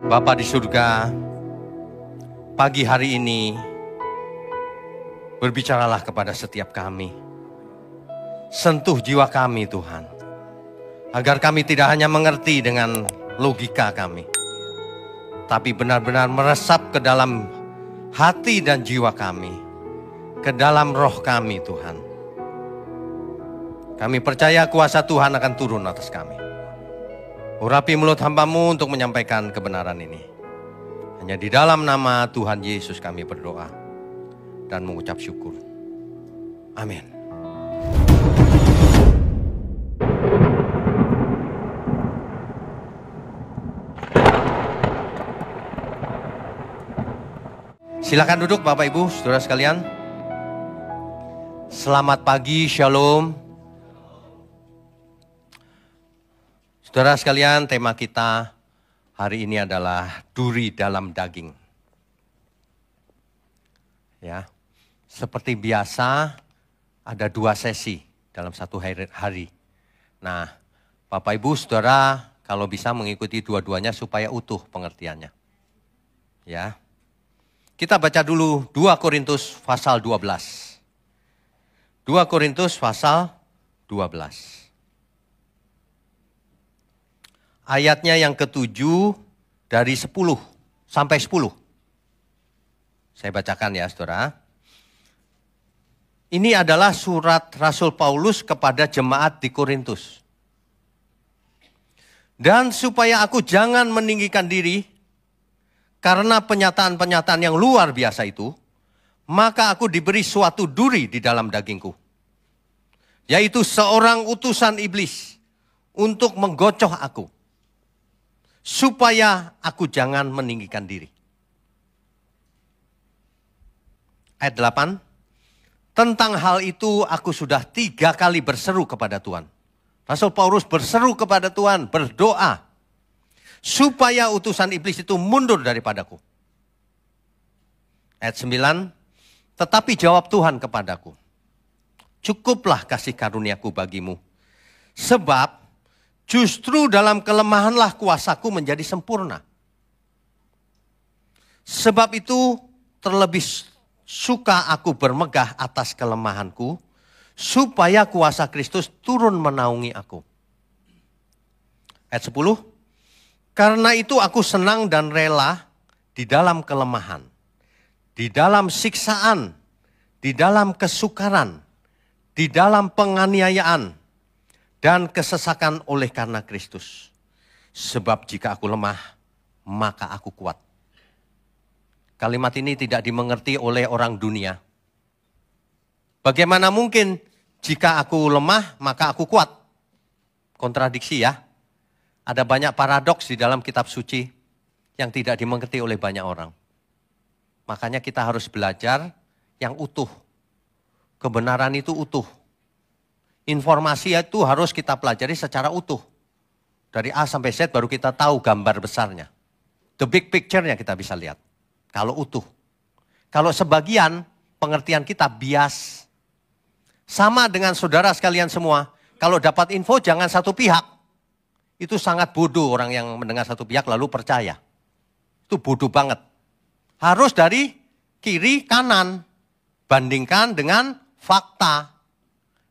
Bapa di surga, pagi hari ini berbicaralah kepada setiap kami. Sentuh jiwa kami Tuhan, agar kami tidak hanya mengerti dengan logika kami, tapi benar-benar meresap ke dalam hati dan jiwa kami, ke dalam roh kami Tuhan. Kami percaya kuasa Tuhan akan turun atas kami. Urapi mulut hamba-Mu untuk menyampaikan kebenaran ini. Hanya di dalam nama Tuhan Yesus kami berdoa dan mengucap syukur. Amin. Silakan duduk Bapak Ibu, saudara sekalian. Selamat pagi, Shalom. Saudara sekalian, tema kita hari ini adalah duri dalam daging. Ya, seperti biasa ada 2 sesi dalam satu hari. Nah, Bapak Ibu Saudara kalau bisa mengikuti dua-duanya supaya utuh pengertiannya. Ya. Kita baca dulu 2 Korintus pasal 12. 2 Korintus pasal 12. Ayatnya yang ke-7 dari 10 sampai 10. Saya bacakan ya saudara. Ini adalah surat Rasul Paulus kepada jemaat di Korintus. Dan supaya aku jangan meninggikan diri karena penyataan-penyataan yang luar biasa itu, maka aku diberi suatu duri di dalam dagingku. Yaitu seorang utusan iblis untuk menggocoh aku. Supaya aku jangan meninggikan diri. Ayat 8. Tentang hal itu aku sudah 3 kali berseru kepada Tuhan. Rasul Paulus berseru kepada Tuhan, berdoa. Supaya utusan iblis itu mundur daripadaku. Ayat 9. Tetapi jawab Tuhan kepadaku. Cukuplah kasih karuniaku bagimu. Sebab justru dalam kelemahanlah kuasaku menjadi sempurna. Sebab itu terlebih suka aku bermegah atas kelemahanku, supaya kuasa Kristus turun menaungi aku. Ayat 10. Karena itu aku senang dan rela di dalam kelemahan, di dalam siksaan, di dalam kesukaran, di dalam penganiayaan, dan kesesakan oleh karena Kristus. Sebab jika aku lemah, maka aku kuat. Kalimat ini tidak dimengerti oleh orang dunia. Bagaimana mungkin jika aku lemah, maka aku kuat? Kontradiksi ya. Ada banyak paradoks di dalam kitab suci yang tidak dimengerti oleh banyak orang. Makanya kita harus belajar yang utuh. Kebenaran itu utuh. Informasi itu harus kita pelajari secara utuh. Dari A sampai Z baru kita tahu gambar besarnya. The big picture-nya kita bisa lihat. Kalau utuh. Kalau sebagian pengertian kita bias. Sama dengan saudara sekalian semua. Kalau dapat info jangan satu pihak. Itu sangat bodoh orang yang mendengar satu pihak lalu percaya. Itu bodoh banget. Harus dari kiri kanan. Bandingkan dengan fakta.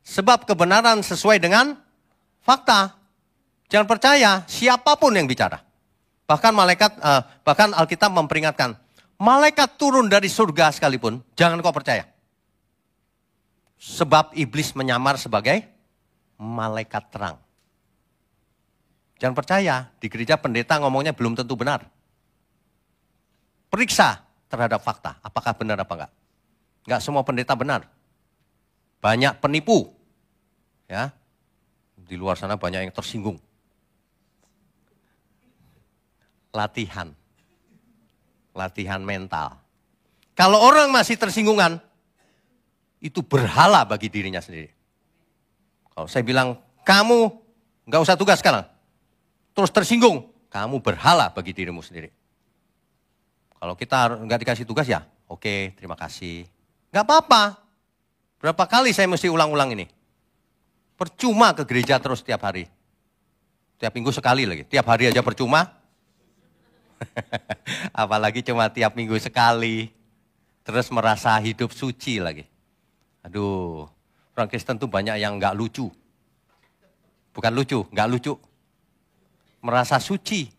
Sebab kebenaran sesuai dengan fakta. Jangan percaya siapapun yang bicara. Bahkan Alkitab memperingatkan, malaikat turun dari surga sekalipun, jangan kau percaya. Sebab iblis menyamar sebagai malaikat terang. Jangan percaya, di gereja pendeta ngomongnya belum tentu benar. Periksa terhadap fakta, apakah benar apa enggak. Enggak semua pendeta benar. Banyak penipu. Ya, di luar sana banyak yang tersinggung. Latihan mental. Kalau orang masih tersinggungan, itu berhala bagi dirinya sendiri. Kalau saya bilang, kamu nggak usah tugas sekarang, terus tersinggung, kamu berhala bagi dirimu sendiri. Kalau kita nggak dikasih tugas ya, oke, terima kasih. Nggak apa-apa. Berapa kali saya mesti ulang-ulang ini? Percuma ke gereja terus tiap hari. Tiap minggu sekali lagi. Tiap hari aja percuma. Apalagi cuma tiap minggu sekali. Terus merasa hidup suci lagi. Aduh, orang Kristen tuh banyak yang nggak lucu. Bukan lucu, nggak lucu. Merasa suci.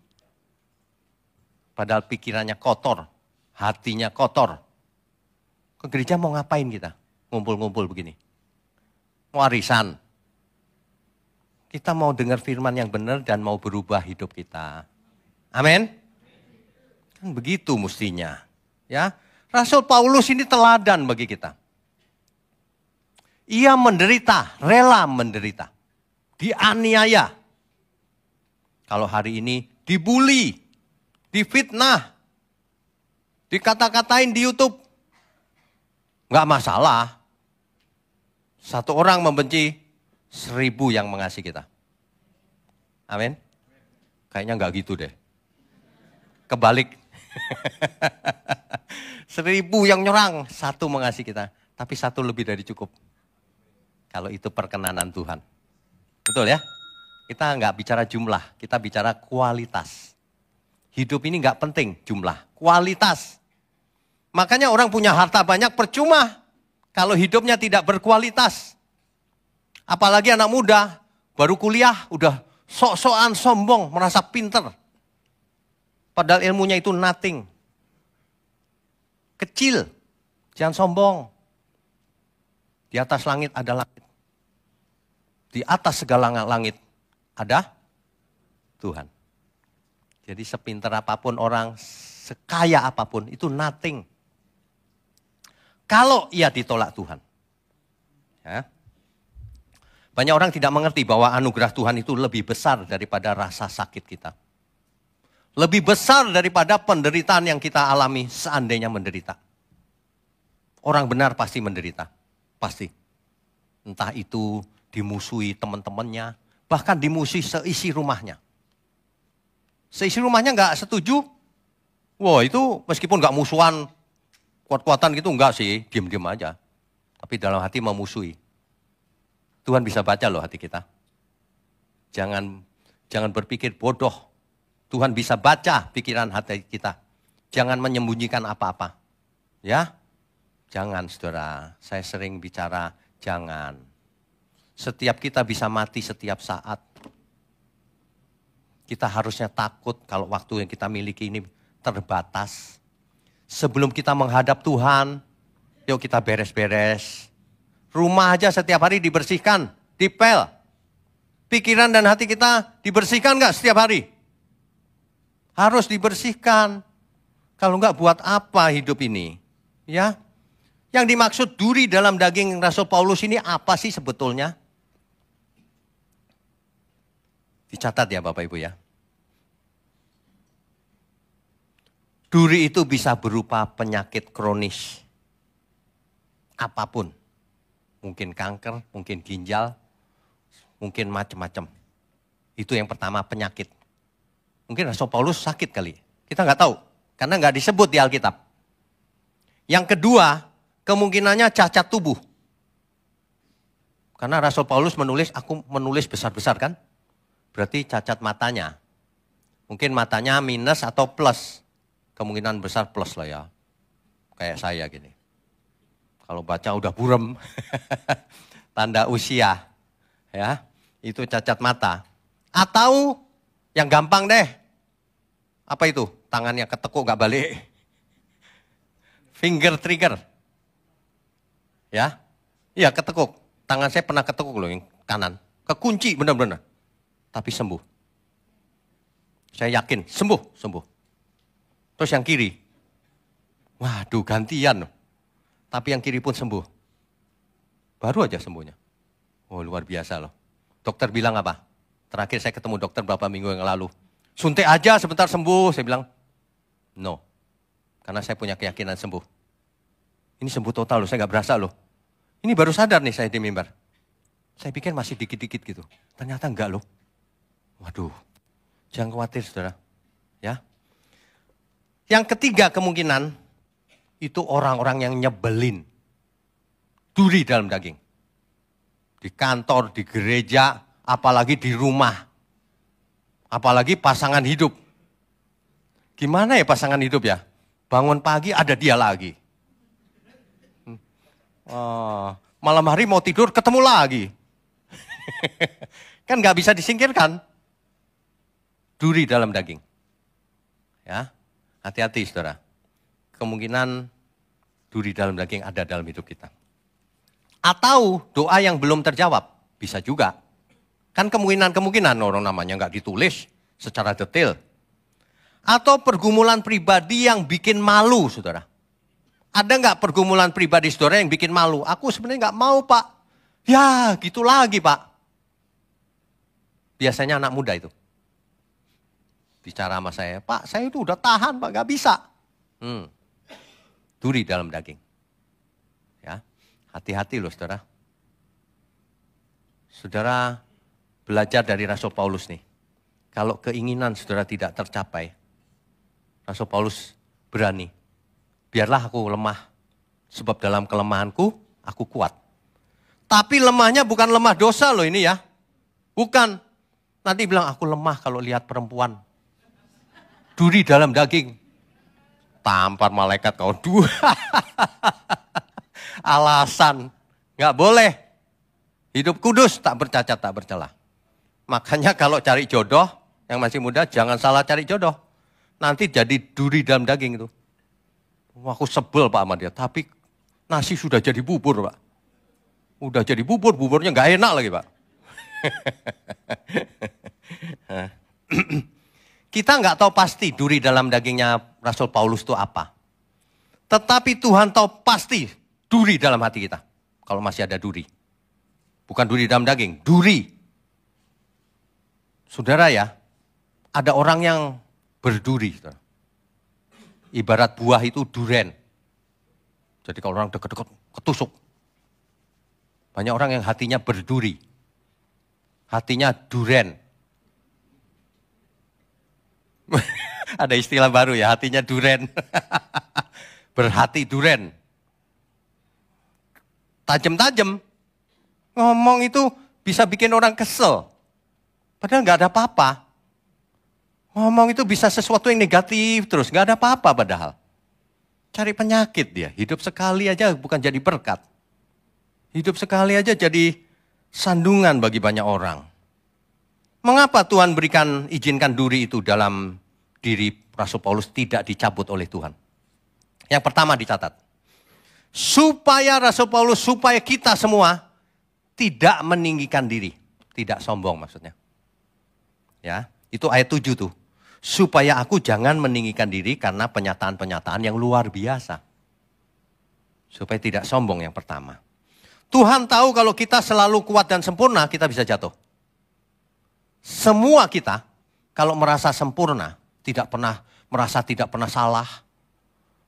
Padahal pikirannya kotor, hatinya kotor. Ke gereja mau ngapain kita? Ngumpul-ngumpul begini. Mau arisan. Kita mau dengar firman yang benar dan mau berubah hidup kita. Amin. Kan begitu mestinya. Ya, Rasul Paulus ini teladan bagi kita. Ia menderita, rela menderita. Dianiaya. Kalau hari ini dibully, difitnah, dikata-katain di YouTube. Enggak masalah. Satu orang membenci, 1000 yang mengasihi kita. Amin. Kayaknya enggak gitu deh. Kebalik. 1000 yang nyerang, 1 mengasihi kita. Tapi 1 lebih dari cukup. Kalau itu perkenanan Tuhan. Betul ya? Kita enggak bicara jumlah, kita bicara kualitas. Hidup ini enggak penting jumlah, kualitas. Makanya orang punya harta banyak percuma kalau hidupnya tidak berkualitas. Apalagi anak muda, baru kuliah, udah sok-sokan sombong, merasa pinter. Padahal ilmunya itu nothing. Kecil, jangan sombong. Di atas langit ada langit. Di atas segala langit ada Tuhan. Jadi sepinter apapun orang, sekaya apapun, itu nothing. Kalau ia ditolak Tuhan. Ya. Banyak orang tidak mengerti bahwa anugerah Tuhan itu lebih besar daripada rasa sakit kita. Lebih besar daripada penderitaan yang kita alami seandainya menderita. Orang benar pasti menderita. Pasti. Entah itu dimusuhi teman-temannya, bahkan dimusuhi seisi rumahnya. Seisi rumahnya nggak setuju, wah itu meskipun nggak musuhan, kuat-kuatan gitu enggak sih, diam-diam aja. Tapi dalam hati memusuhi. Tuhan bisa baca loh hati kita. Jangan berpikir bodoh. Tuhan bisa baca pikiran hati kita. Jangan menyembunyikan apa-apa. Ya, jangan saudara. Saya sering bicara jangan. Setiap kita bisa mati setiap saat. Kita harusnya takut kalau waktu yang kita miliki ini terbatas. Sebelum kita menghadap Tuhan, yuk kita beres-beres. Rumah aja setiap hari dibersihkan, dipel. Pikiran dan hati kita dibersihkan enggak setiap hari? Harus dibersihkan. Kalau enggak buat apa hidup ini? Ya. Yang dimaksud duri dalam daging Rasul Paulus ini apa sih sebetulnya? Dicatat ya Bapak Ibu ya. Duri itu bisa berupa penyakit kronis. Apapun. Mungkin kanker, mungkin ginjal, mungkin macam-macam. Itu yang pertama penyakit. Mungkin Rasul Paulus sakit kali. Kita nggak tahu. Karena nggak disebut di Alkitab. Yang kedua, kemungkinannya cacat tubuh. Karena Rasul Paulus menulis, aku menulis besar-besar kan? Berarti cacat matanya. Mungkin matanya minus atau plus. Kemungkinan besar plus lah ya. Kayak saya gini. Kalau baca udah burem. Tanda usia. Ya, itu cacat mata. Atau yang gampang deh. Apa itu? Tangannya ketekuk gak balik. Finger trigger. Ya. Iya ketekuk. Tangan saya pernah ketekuk loh yang kanan. Kekunci benar-benar. Tapi sembuh. Saya yakin sembuh. Terus yang kiri. Waduh gantian loh. Tapi yang kiri pun sembuh. Baru aja sembuhnya. Oh luar biasa loh. Dokter bilang apa? Terakhir saya ketemu dokter beberapa minggu yang lalu. Suntik aja sebentar sembuh. Saya bilang, no. Karena saya punya keyakinan sembuh. Ini sembuh total loh, saya gak berasa loh. Ini baru sadar nih saya di mimbar. Saya pikir masih dikit-dikit gitu. Ternyata enggak loh. Waduh, jangan khawatir saudara. Ya. Yang ketiga kemungkinan, itu orang-orang yang nyebelin. Duri dalam daging. Di kantor, di gereja, apalagi di rumah. Apalagi pasangan hidup. Gimana ya pasangan hidup ya? Bangun pagi ada dia lagi. Malam hari mau tidur ketemu lagi. Kan nggak bisa disingkirkan. Duri dalam daging. Ya, hati-hati saudara. Kemungkinan duri dalam daging ada dalam hidup kita. Atau doa yang belum terjawab, bisa juga. Kan kemungkinan orang namanya nggak ditulis secara detail. Atau pergumulan pribadi yang bikin malu, saudara. Ada nggak pergumulan pribadi saudara yang bikin malu? Aku sebenarnya nggak mau, Pak. Ya, gitu lagi, Pak. Biasanya anak muda itu. Bicara sama saya, Pak, saya itu udah tahan, Pak, nggak bisa. Duri dalam daging. Ya, hati-hati loh, saudara. Saudara belajar dari Rasul Paulus nih. Kalau keinginan saudara tidak tercapai, Rasul Paulus berani. Biarlah aku lemah, sebab dalam kelemahanku aku kuat. Tapi lemahnya bukan lemah dosa loh ini ya. Bukan. Nanti bilang aku lemah kalau lihat perempuan. Duri dalam daging. Tampar malaikat kau dua. Alasan. Nggak boleh. Hidup kudus, tak bercacat, tak bercelah. Makanya kalau cari jodoh, yang masih muda jangan salah cari jodoh. Nanti jadi duri dalam daging itu. Wah, aku sebel Pak sama dia, tapi nasi sudah jadi bubur Pak. Udah jadi bubur, buburnya nggak enak lagi Pak. Kita nggak tahu pasti duri dalam dagingnya Rasul Paulus itu apa. Tetapi Tuhan tahu pasti duri dalam hati kita. Kalau masih ada duri. Bukan duri dalam daging, duri. Saudara ya, ada orang yang berduri. Saudara. Ibarat buah itu duren. Jadi kalau orang dekat-dekat ketusuk. Banyak orang yang hatinya berduri. Hatinya duren. Ada istilah baru ya, hatinya duren. Berhati duren. Tajam-tajam. Ngomong itu bisa bikin orang kesel. Padahal nggak ada apa-apa. Ngomong itu bisa sesuatu yang negatif terus, nggak ada apa-apa padahal. Cari penyakit dia, hidup sekali aja bukan jadi berkat. Hidup sekali aja jadi sandungan bagi banyak orang. Mengapa Tuhan izinkan duri itu dalam diri Rasul Paulus tidak dicabut oleh Tuhan? Yang pertama dicatat. Supaya Rasul Paulus, supaya kita semua tidak meninggikan diri. Tidak sombong maksudnya. Ya, itu ayat 7 tuh. Supaya aku jangan meninggikan diri karena penyataan-penyataan yang luar biasa. Supaya tidak sombong yang pertama. Tuhan tahu kalau kita selalu kuat dan sempurna, kita bisa jatuh. Semua kita, kalau merasa sempurna, merasa tidak pernah salah,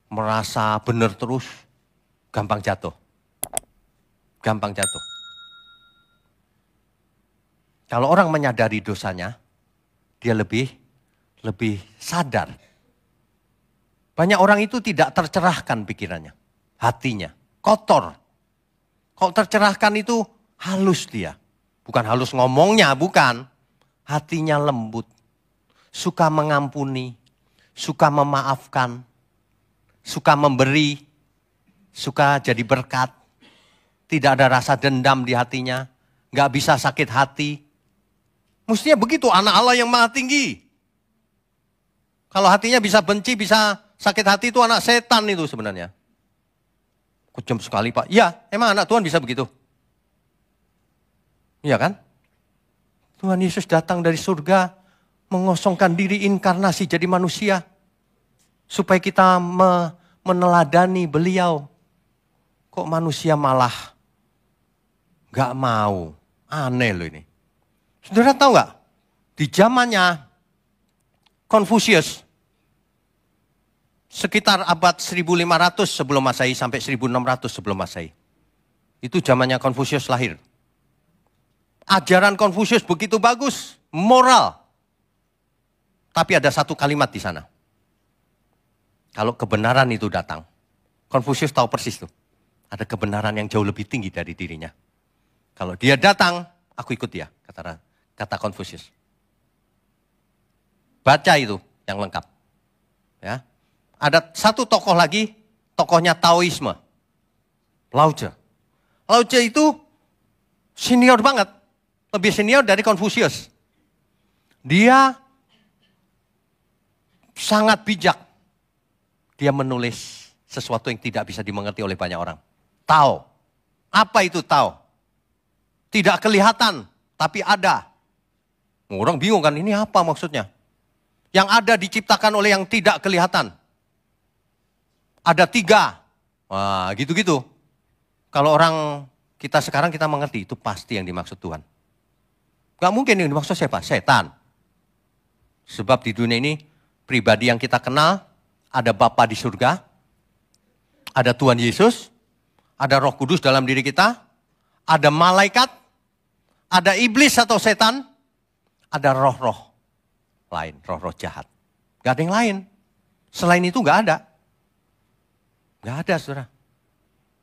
merasa benar terus, gampang jatuh. Gampang jatuh. Kalau orang menyadari dosanya, dia lebih sadar. Banyak orang itu tidak tercerahkan pikirannya, hatinya, kotor. Kalau tercerahkan itu halus dia. Bukan halus ngomongnya, bukan. Hatinya lembut, suka mengampuni, suka memaafkan, suka memberi, suka jadi berkat. Tidak ada rasa dendam di hatinya, nggak bisa sakit hati. Mestinya begitu anak Allah yang maha tinggi. Kalau hatinya bisa benci, bisa sakit hati itu anak setan itu sebenarnya. Kejam sekali Pak. Ya, emang anak Tuhan bisa begitu? Iya kan? Tuhan Yesus datang dari surga, mengosongkan diri inkarnasi jadi manusia. Supaya kita meneladani beliau. Kok manusia malah gak mau? Aneh loh ini. Saudara tahu gak? Di zamannya Konfusius, sekitar abad 1500 sebelum Masehi sampai 1600 sebelum Masehi. Itu zamannya Konfusius lahir. Ajaran Konfusius begitu bagus, moral. Tapi ada satu kalimat di sana. Kalau kebenaran itu datang, Konfusius tahu persis tuh. Ada kebenaran yang jauh lebih tinggi dari dirinya. Kalau dia datang, aku ikut dia, kata Konfusius. Baca itu yang lengkap. Ya. Ada satu tokoh lagi, tokohnya Taoisme. Lao Tzu. Lao Tzu itu senior banget. Lebih senior dari Confucius. Dia sangat bijak. Dia menulis sesuatu yang tidak bisa dimengerti oleh banyak orang. Tao. Apa itu Tao? Tidak kelihatan, tapi ada. Orang bingung kan, ini apa maksudnya? Yang ada diciptakan oleh yang tidak kelihatan. Ada 3. Wah, gitu-gitu. Kalau orang kita sekarang kita mengerti, itu pasti yang dimaksud Tuhan. Gak mungkin yang dimaksud siapa? Setan. Sebab di dunia ini, pribadi yang kita kenal, ada Bapa di surga, ada Tuhan Yesus, ada Roh Kudus dalam diri kita, ada malaikat, ada iblis atau setan, ada roh-roh lain, roh-roh jahat. Gak ada yang lain. Selain itu gak ada. Gak ada, saudara.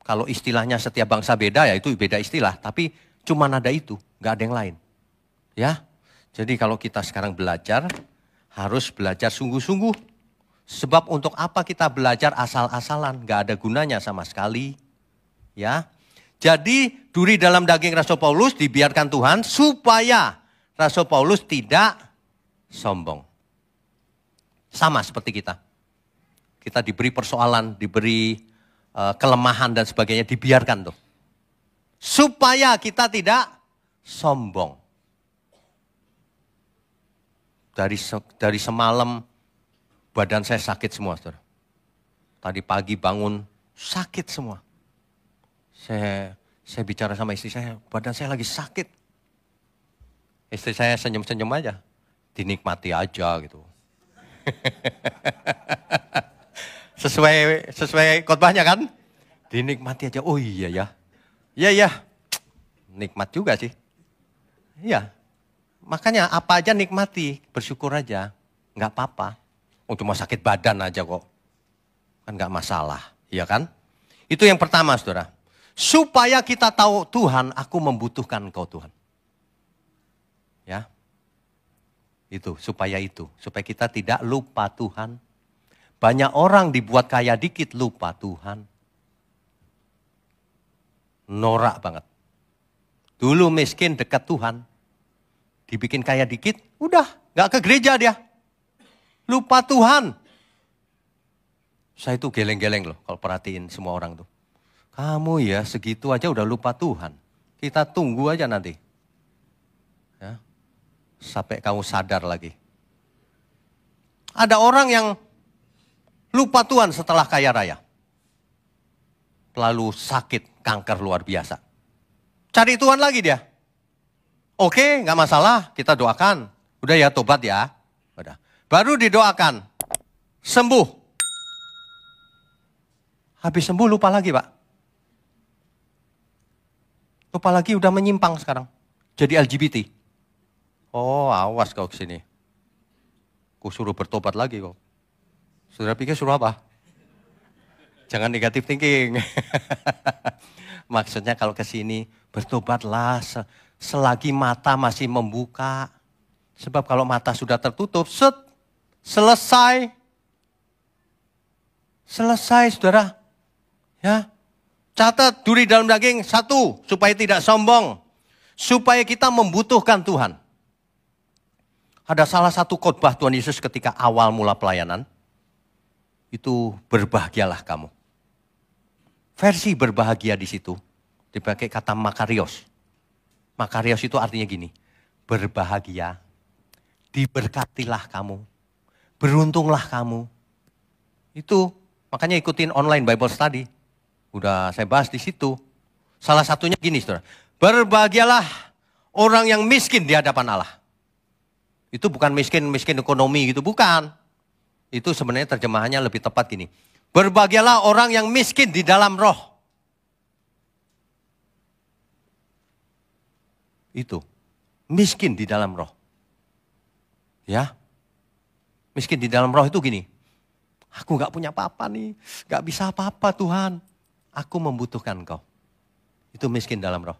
Kalau istilahnya setiap bangsa beda, ya itu beda istilah. Tapi cuma ada itu, gak ada yang lain. Ya, jadi kalau kita sekarang belajar, harus belajar sungguh-sungguh. Sebab untuk apa kita belajar asal-asalan? Gak ada gunanya sama sekali. Ya, jadi duri dalam daging Rasul Paulus dibiarkan Tuhan supaya Rasul Paulus tidak sombong. Sama seperti kita. Kita diberi persoalan, diberi kelemahan dan sebagainya, dibiarkan tuh. Supaya kita tidak sombong. Dari semalam badan saya sakit semua, saudara. Tadi pagi bangun sakit semua. Saya bicara sama istri saya, badan saya lagi sakit. Istri saya senyum-senyum aja. Dinikmati aja gitu. Sesuai khotbahnya kan? Dinikmati aja. Oh iya ya. Iya. Nikmat juga sih. Iya. Makanya apa aja nikmati, bersyukur aja. Nggak apa-apa. Oh cuma sakit badan aja kok. Kan nggak masalah. Iya kan? Itu yang pertama, saudara. Supaya kita tahu Tuhan, aku membutuhkan Engkau Tuhan. Ya. Supaya kita tidak lupa Tuhan. Banyak orang dibuat kaya dikit, lupa Tuhan. Norak banget. Dulu miskin dekat Tuhan. Dibikin kaya dikit, udah gak ke gereja dia. Lupa Tuhan. Saya itu geleng-geleng loh kalau perhatiin semua orang tuh. Kamu ya segitu aja udah lupa Tuhan. Kita tunggu aja nanti. Ya. Sampai kamu sadar lagi. Ada orang yang lupa Tuhan setelah kaya raya. Lalu sakit, kanker luar biasa. Cari Tuhan lagi dia. Oke, gak masalah, kita doakan. Udah ya, tobat ya. Udah. Baru didoakan. Sembuh. Habis sembuh lupa lagi, Pak. Lupa lagi udah menyimpang sekarang. Jadi LGBT. Oh, awas kau kesini. Ku suruh bertobat lagi kok. Saudara pikir suruh apa? Jangan negatif thinking. Maksudnya kalau kesini bertobatlah selagi mata masih membuka. Sebab kalau mata sudah tertutup, selesai. Selesai, saudara. Ya. Catat duri dalam daging, 1, supaya tidak sombong. Supaya kita membutuhkan Tuhan. Ada salah satu khotbah Tuhan Yesus ketika awal mula pelayanan. Itu berbahagialah kamu. Versi berbahagia di situ dipakai kata makarios. Makarios itu artinya gini, berbahagia, diberkatilah kamu, beruntunglah kamu. Itu makanya ikutin online Bible Study. Udah saya bahas di situ. Salah satunya gini, saudara. Berbahagialah orang yang miskin di hadapan Allah. Itu bukan miskin ekonomi gitu, bukan. Itu sebenarnya terjemahannya lebih tepat gini. Berbahagialah orang yang miskin di dalam roh. Itu. Miskin di dalam roh. Ya. Miskin di dalam roh itu gini. Aku gak punya apa-apa nih. Gak bisa apa-apa Tuhan. Aku membutuhkan Engkau. Itu miskin dalam roh.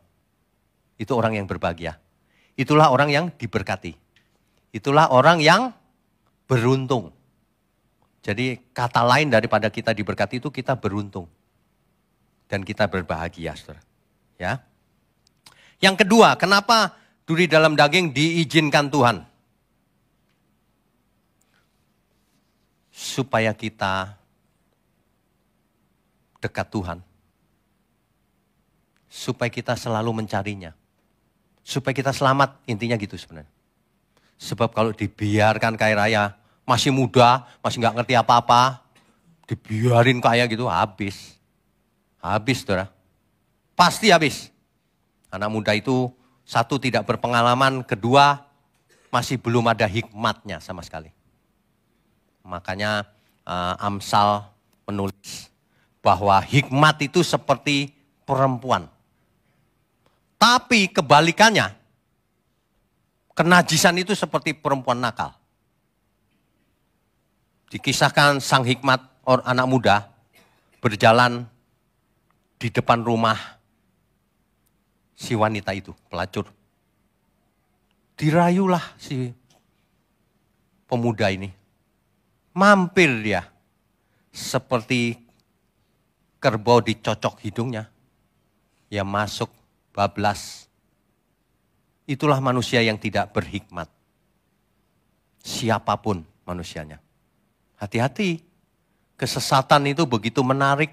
Itu orang yang berbahagia. Itulah orang yang diberkati. Itulah orang yang beruntung. Jadi kata lain daripada kita diberkati itu kita beruntung. Dan kita berbahagia, saudara. Ya. Yang kedua, kenapa duri dalam daging diizinkan Tuhan? Supaya kita dekat Tuhan. Supaya kita selalu mencarinya. Supaya kita selamat, intinya gitu sebenarnya. Sebab kalau dibiarkan kaya raya, masih muda, masih nggak ngerti apa-apa, dibiarin kaya gitu, habis. Habis, saudara. Pasti habis. Anak muda itu, satu tidak berpengalaman, kedua masih belum ada hikmatnya sama sekali. Makanya Amsal menulis bahwa hikmat itu seperti perempuan. Tapi kebalikannya, kenajisan itu seperti perempuan nakal. Dikisahkan sang hikmat anak muda berjalan di depan rumah si wanita itu, pelacur. Dirayulah si pemuda ini. Mampir dia seperti kerbau dicocok hidungnya. Ya masuk bablas. Itulah manusia yang tidak berhikmat. Siapapun manusianya. Hati-hati. Kesesatan itu begitu menarik.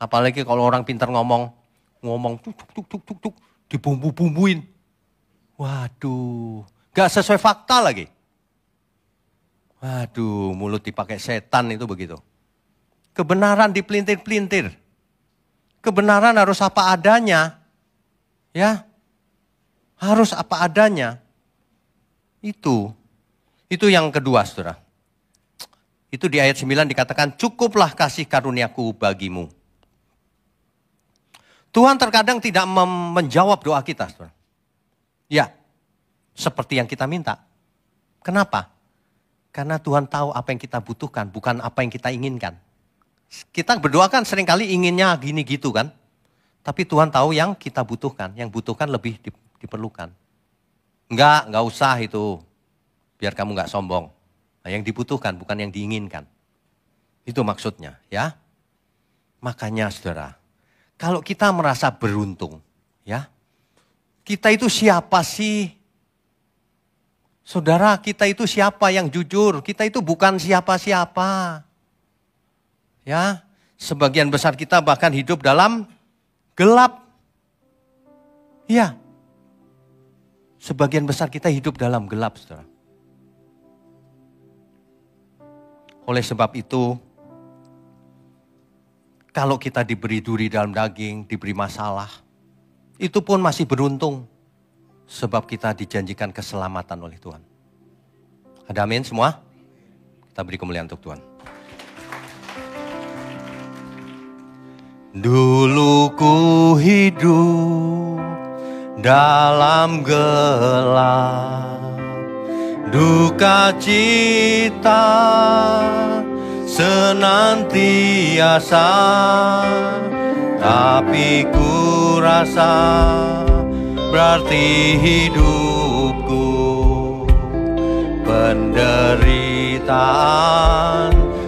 Apalagi kalau orang pintar ngomong tuk, dibumbu-bumbuin. Waduh, gak sesuai fakta lagi. Waduh, mulut dipakai setan itu begitu. Kebenaran dipelintir-pelintir. Kebenaran harus apa adanya. Ya, harus apa adanya. Itu yang kedua, saudara. Itu di ayat 9 dikatakan, cukuplah kasih karuniaku bagimu. Tuhan terkadang tidak menjawab doa kita, saudara. Ya, seperti yang kita minta. Kenapa? Karena Tuhan tahu apa yang kita butuhkan, bukan apa yang kita inginkan. Kita berdoa kan seringkali inginnya gini gitu kan. Tapi Tuhan tahu yang kita butuhkan. Yang butuhkan lebih diperlukan. Enggak usah itu. Biar kamu enggak sombong. Nah, yang dibutuhkan bukan yang diinginkan. Itu maksudnya ya. Makanya saudara, kalau kita merasa beruntung ya. Kita itu siapa sih? Saudara, kita itu siapa yang jujur? Kita itu bukan siapa-siapa. Ya, sebagian besar kita bahkan hidup dalam gelap. Ya, sebagian besar kita hidup dalam gelap, saudara. Oleh sebab itu, kalau kita diberi duri dalam daging, diberi masalah, itu pun masih beruntung. Sebab kita dijanjikan keselamatan oleh Tuhan. Ada amin semua? Kita beri kemuliaan untuk Tuhan. Dulu ku hidup dalam gelap, duka cita senantiasa, tapi ku rasa berarti hidupku, penderitaan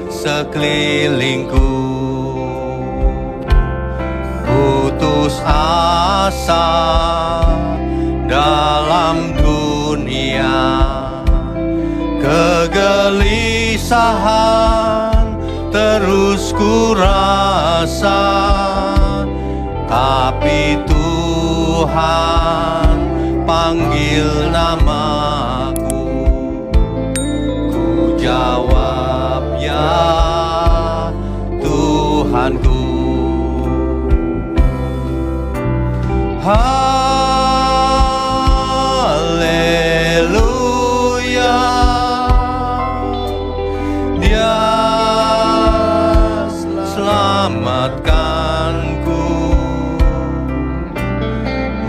sekelilingku, putus asa dalam dunia, kegelisahan terus ku rasa, tapi Tuhan panggil namaku, ku jawab ya Tuhanku. Haleluya, Dia selamatkanku,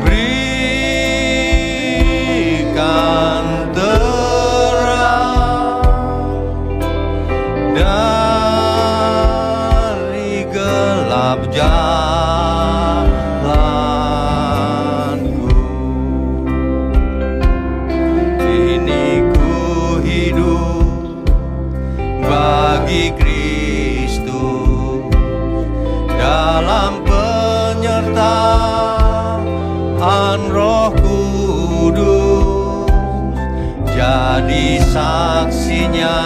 berikan terang dari gelap jalanku. Ini ku hidup bagi dalam penyertaan Roh Kudus, jadi saksinya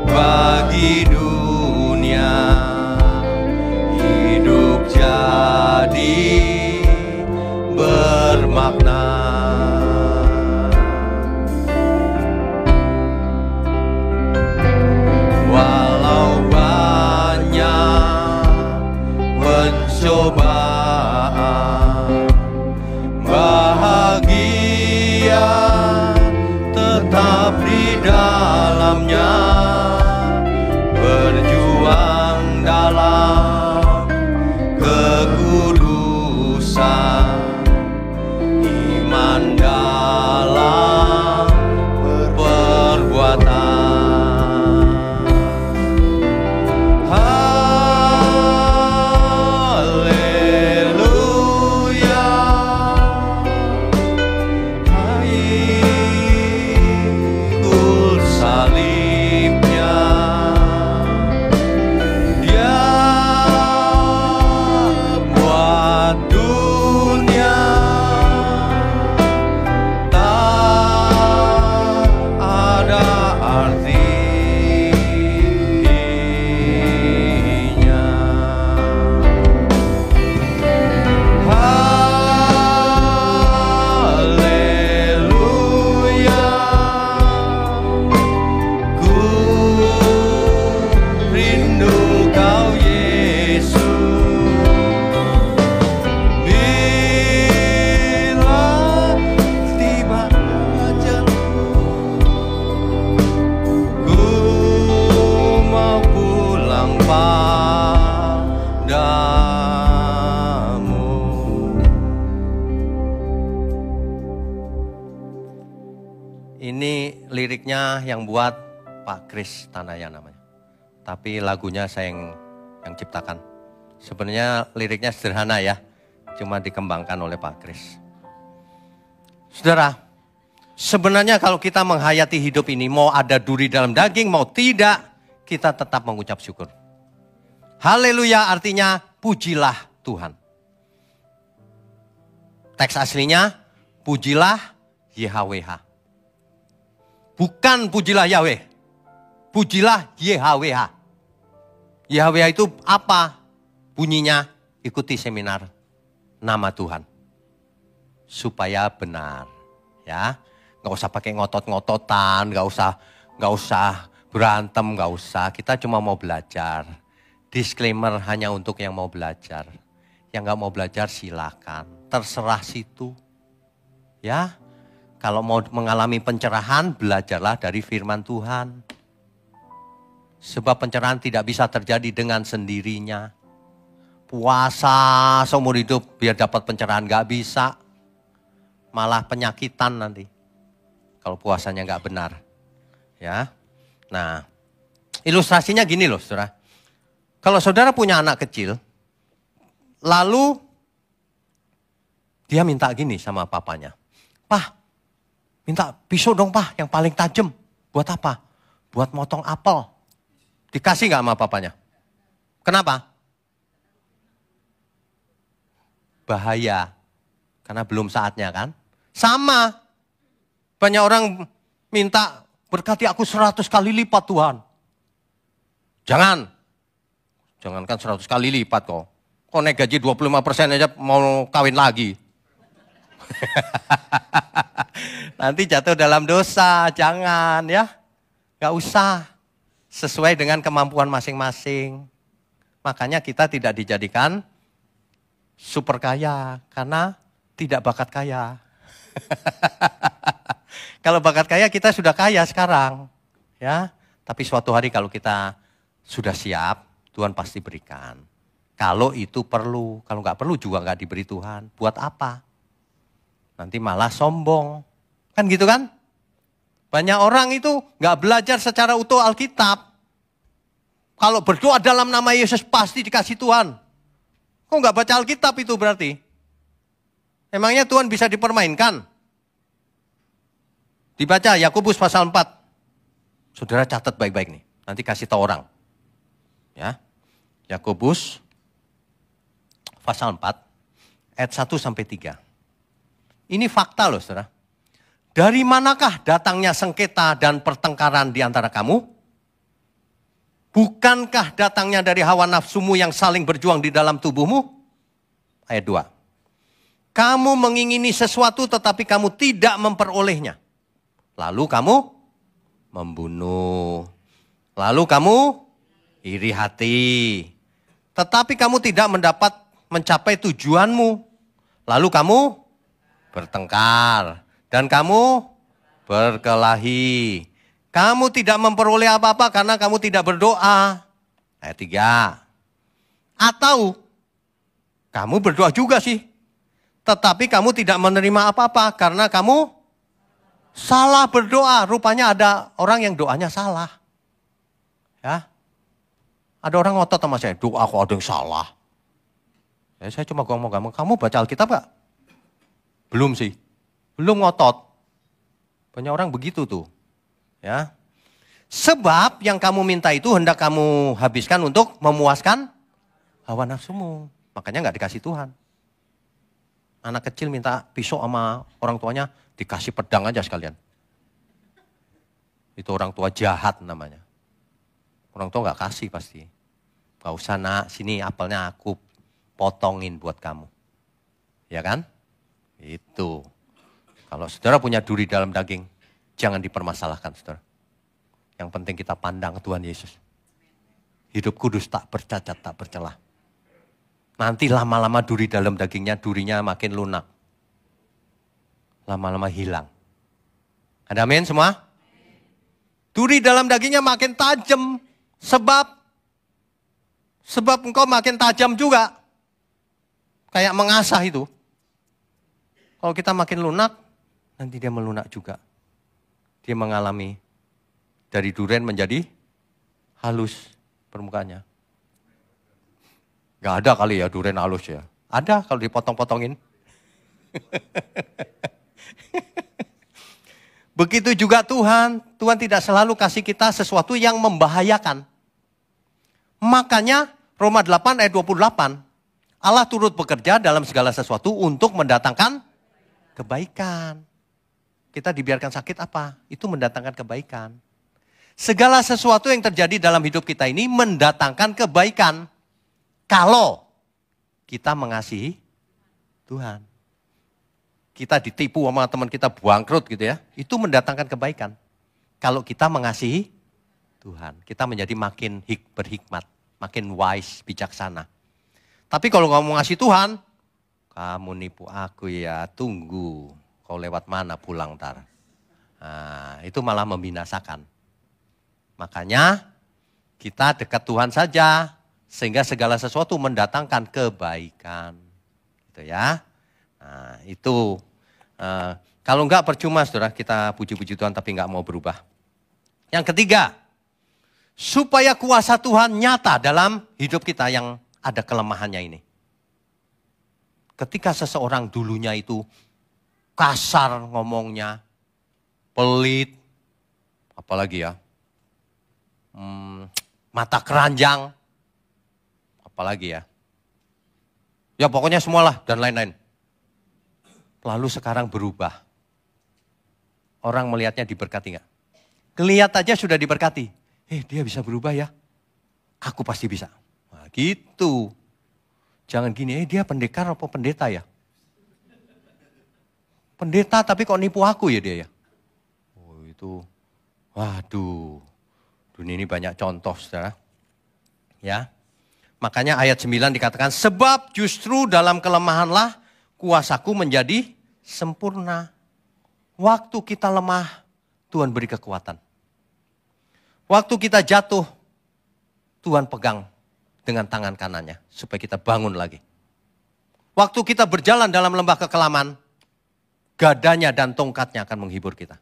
bagi dunia, hidup jadi bermakna. Walau banyak pencobaan, bahagia tetap di dalamnya, berjuang dalam kekudusan, iman dalam perbuatan. Haleluya, ikut salibnya, dia buat dunia tak ada artinya. Haleluya, ku rindu kau Yesus. Bila tiba ajalku, ku mau pulang padamu. Ini liriknya yang buat Pak Kris Tanaya namanya. Tapi lagunya saya yang ciptakan. Sebenarnya liriknya sederhana ya, cuma dikembangkan oleh Pak Kris. Saudara, sebenarnya kalau kita menghayati hidup ini, mau ada duri dalam daging, mau tidak, kita tetap mengucap syukur. Haleluya artinya pujilah Tuhan. Teks aslinya, pujilah YHWH. Bukan pujilah Yahweh, pujilah YHWH. YHWH itu apa? Bunyinya, ikuti seminar nama Tuhan. Supaya benar. Ya, nggak usah pakai ngotot-ngototan, nggak usah berantem, nggak usah. Kita cuma mau belajar. Disclaimer hanya untuk yang mau belajar. Yang nggak mau belajar silakan, terserah situ. Ya, kalau mau mengalami pencerahan, belajarlah dari firman Tuhan. Sebab pencerahan tidak bisa terjadi dengan sendirinya. Puasa seumur hidup biar dapat pencerahan, nggak bisa. Malah penyakitan nanti. Kalau puasanya nggak benar. Ya. Nah, ilustrasinya gini loh saudara. Kalau saudara punya anak kecil, lalu dia minta gini sama papanya. Pak, minta pisau dong Pak yang paling tajam. Buat apa? Buat motong apel. Dikasih nggak sama papanya? Kenapa? Bahaya. Karena belum saatnya kan? Sama. Banyak orang minta berkati aku 100 kali lipat Tuhan. Jangankan 100 kali lipat kok. Kok naik gaji 25% aja mau kawin lagi. Nanti jatuh dalam dosa, jangan ya. Gak usah. Sesuai dengan kemampuan masing-masing. Makanya kita tidak dijadikan super kaya. Karena tidak bakat kaya. Kalau bakat kaya kita sudah kaya sekarang. Ya. Tapi suatu hari kalau kita sudah siap, Tuhan pasti berikan. Kalau itu perlu. Kalau nggak perlu juga nggak diberi Tuhan. Buat apa? Nanti malah sombong. Kan gitu kan? Banyak orang itu nggak belajar secara utuh Alkitab. Kalau berdoa dalam nama Yesus pasti dikasih Tuhan. Kok nggak baca Alkitab itu berarti? Emangnya Tuhan bisa dipermainkan? Dibaca Yakobus pasal 4. Saudara catat baik-baik nih. Nanti kasih tahu orang. Ya. Yakobus pasal 4, ayat 1 sampai 3. Ini fakta loh saudara. Dari manakah datangnya sengketa dan pertengkaran di antara kamu? Bukankah datangnya dari hawa nafsumu yang saling berjuang di dalam tubuhmu? Ayat 2. Kamu mengingini sesuatu tetapi kamu tidak memperolehnya. Lalu kamu membunuh. Lalu kamu iri hati. Tetapi kamu tidak mencapai tujuanmu. Lalu kamu bertengkar. Dan kamu berkelahi. Kamu tidak memperoleh apa-apa karena kamu tidak berdoa. Ayat 3. Atau kamu berdoa juga sih. Tetapi kamu tidak menerima apa-apa karena kamu salah berdoa. Rupanya ada orang yang doanya salah. Ya. Ada orang ngotot sama saya, doa kok ada yang salah. Ya, saya cuma ngomong, kamu baca Alkitab gak? Belum sih. Belum ngotot. Banyak orang begitu tuh. Ya. Sebab yang kamu minta itu hendak kamu habiskan untuk memuaskan hawa nafsumu. Makanya gak dikasih Tuhan. Anak kecil minta pisau sama orang tuanya, dikasih pedang aja sekalian. Itu orang tua jahat namanya. Orang tua gak kasih pasti. Gak usah nak, sini apelnya aku potongin buat kamu. Ya kan? Itu. Kalau saudara punya duri dalam daging, jangan dipermasalahkan saudara. Yang penting kita pandang Tuhan Yesus. Hidup kudus tak bercacat, tak bercelah. Nanti lama-lama duri dalam dagingnya, durinya makin lunak. Lama-lama hilang. Ada amin semua? Duri dalam dagingnya makin tajam. Sebab engkau makin tajam juga. Kayak mengasah itu. Kalau kita makin lunak, nanti dia melunak juga. Dia mengalami dari duren menjadi halus permukaannya. Gak ada kali ya duren halus ya. Ada kalau dipotong-potongin. Begitu juga Tuhan. Tuhan tidak selalu kasih kita sesuatu yang membahayakan. Makanya Roma 8 ayat 28. Allah turut bekerja dalam segala sesuatu untuk mendatangkan kebaikan. Kita dibiarkan sakit apa? Itu mendatangkan kebaikan. Segala sesuatu yang terjadi dalam hidup kita ini mendatangkan kebaikan. Kalau kita mengasihi Tuhan. Kita ditipu sama teman kita bangkrut gitu ya. Itu mendatangkan kebaikan. Kalau kita mengasihi Tuhan. Kita menjadi makin berhikmat. Makin wise, bijaksana. Tapi kalau kamu mengasihi Tuhan, kamu nipu aku ya, tunggu. Kau lewat mana pulang ntar. Nah, itu malah membinasakan. Makanya kita dekat Tuhan saja. Sehingga segala sesuatu mendatangkan kebaikan. Gitu ya. Nah, itu. Kalau enggak percuma saudara, kita puji-puji Tuhan tapi enggak mau berubah. Yang ketiga. Supaya kuasa Tuhan nyata dalam hidup kita yang ada kelemahannya ini. Ketika seseorang dulunya itu kasar ngomongnya, pelit, apalagi ya, mata keranjang, apalagi ya. Ya pokoknya semualah dan lain-lain. Lalu sekarang berubah. Orang melihatnya diberkati enggak? Kelihat aja sudah diberkati. Dia bisa berubah ya. Aku pasti bisa. Nah, gitu. Jangan gini, dia pendekar apa pendeta ya? Pendeta tapi kok nipu aku ya dia ya? Oh itu, waduh. Dunia ini banyak contoh saudara. Ya. Makanya ayat 9 dikatakan, sebab justru dalam kelemahanlah kuasaku menjadi sempurna. Waktu kita lemah, Tuhan beri kekuatan. Waktu kita jatuh, Tuhan pegang dengan tangan kanannya supaya kita bangun lagi. Waktu kita berjalan dalam lembah kekelaman, gadanya dan tongkatnya akan menghibur kita.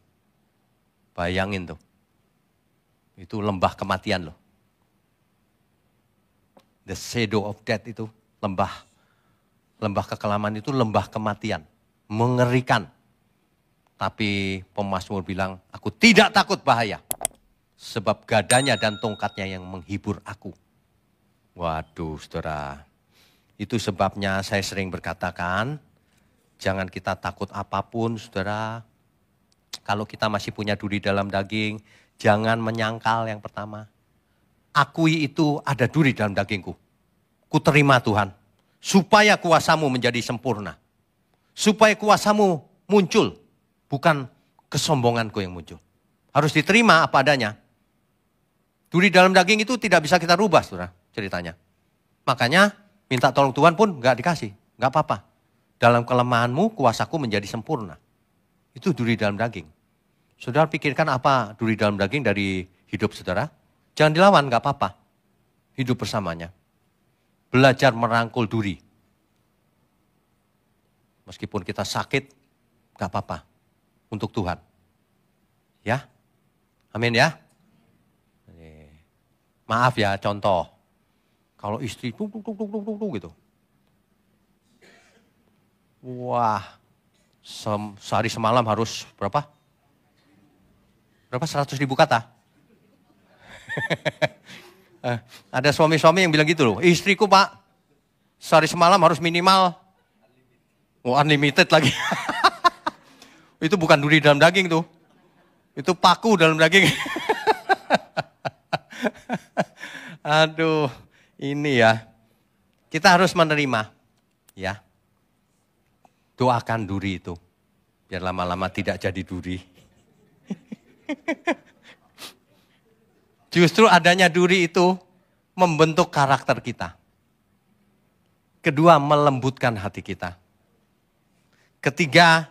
Bayangin tuh. Itu lembah kematian loh. The shadow of death itu lembah kekelaman itu lembah kematian. Mengerikan. Tapi pemazmur bilang, aku tidak takut bahaya. Sebab gadanya dan tongkatnya yang menghibur aku. Waduh saudara. Itu sebabnya saya sering berkatakan, jangan kita takut apapun, saudara. Kalau kita masih punya duri dalam daging, jangan menyangkal yang pertama. Akui itu ada duri dalam dagingku. Ku terima Tuhan, supaya kuasamu menjadi sempurna. Supaya kuasamu muncul, bukan kesombonganku yang muncul. Harus diterima apa adanya. Duri dalam daging itu tidak bisa kita rubah, saudara, ceritanya. Makanya minta tolong Tuhan pun gak dikasih, gak apa-apa. Dalam kelemahanmu kuasaku menjadi sempurna. Itu duri dalam daging. Saudara pikirkan apa duri dalam daging dari hidup saudara? Jangan dilawan, gak apa-apa. Hidup bersamanya. Belajar merangkul duri. Meskipun kita sakit, gak apa-apa. Untuk Tuhan. Ya, amin ya. Maaf ya, contoh. Kalau istri gitu. Wah, sehari semalam harus berapa? Berapa 100.000 kata? Ada suami-suami yang bilang gitu loh, istriku Pak, sehari semalam harus minimal, unlimited lagi. Itu bukan duri dalam daging tuh, itu paku dalam daging. Aduh, ini ya, kita harus menerima, ya. Doakan duri itu, biar lama-lama tidak jadi duri. Justru adanya duri itu membentuk karakter kita. Kedua, melembutkan hati kita. Ketiga,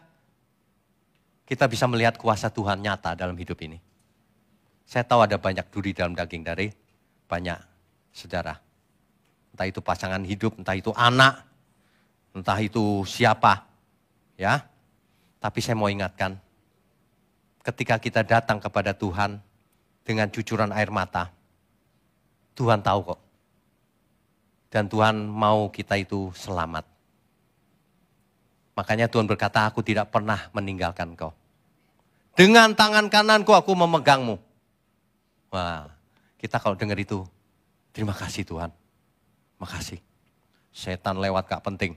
kita bisa melihat kuasa Tuhan nyata dalam hidup ini. Saya tahu ada banyak duri dalam daging dari banyak saudara. Entah itu pasangan hidup, entah itu anak, entah itu siapa. Ya, tapi saya mau ingatkan, ketika kita datang kepada Tuhan dengan cucuran air mata, Tuhan tahu kok. Dan Tuhan mau kita itu selamat. Makanya Tuhan berkata, aku tidak pernah meninggalkan kau. Dengan tangan kananku aku memegangmu. Wah, kita kalau dengar itu, terima kasih Tuhan. Makasih. Setan lewat gak penting.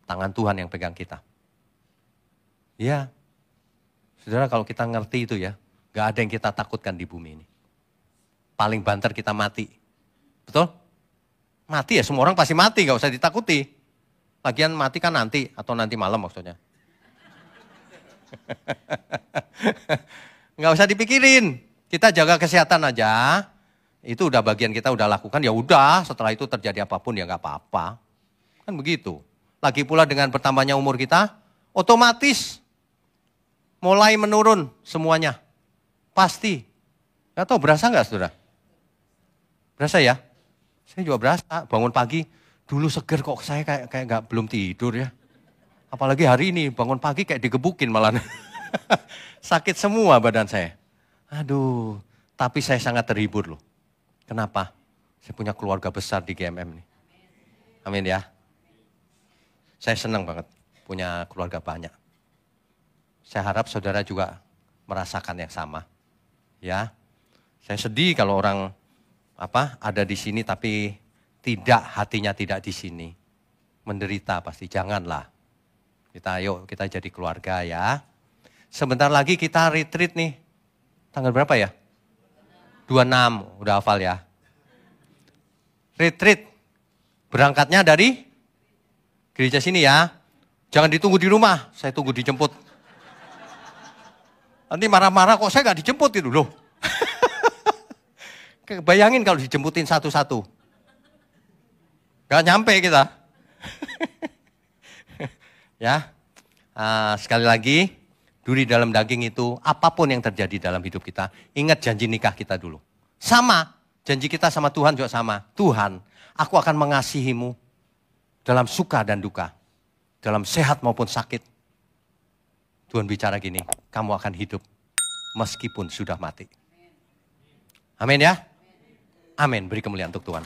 Tangan Tuhan yang pegang kita. Ya, saudara kalau kita ngerti itu ya, gak ada yang kita takutkan di bumi ini. Paling banter kita mati. Betul? Mati ya, semua orang pasti mati, gak usah ditakuti. Lagian mati kan nanti, atau nanti malam maksudnya. Gak usah dipikirin, kita jaga kesehatan aja. Itu udah bagian kita udah lakukan, ya udah setelah itu terjadi apapun ya gak apa-apa. Kan begitu. Lagi pula dengan bertambahnya umur kita, otomatis mulai menurun semuanya. Pasti. Gak tahu berasa gak saudara? Berasa ya? Saya juga berasa. Bangun pagi, dulu seger kok saya kayak gak belum tidur ya. Apalagi hari ini bangun pagi kayak digebukin malah. Sakit semua badan saya. Aduh, tapi saya sangat terhibur loh. Kenapa? Saya punya keluarga besar di GMM nih. Amin ya. Saya senang banget punya keluarga banyak. Saya harap saudara juga merasakan yang sama. Ya, saya sedih kalau orang ada di sini tapi hatinya tidak di sini. Menderita pasti, janganlah. Kita jadi keluarga ya. Sebentar lagi kita retreat nih. Tanggal berapa ya? 26, udah hafal ya. Retreat. Berangkatnya dari gereja sini ya. Jangan ditunggu di rumah, saya tunggu dijemput. Nanti marah-marah kok saya gak dijemput gitu loh. Bayangin kalau dijemputin satu-satu. Gak nyampe kita. Ya, sekali lagi, duri dalam daging itu apapun yang terjadi dalam hidup kita, ingat janji nikah kita dulu. Sama, janji kita sama Tuhan juga sama. Tuhan, aku akan mengasihimu dalam suka dan duka, dalam sehat maupun sakit. Tuhan bicara gini, kamu akan hidup meskipun sudah mati. Amin ya. Amin, beri kemuliaan untuk Tuhan.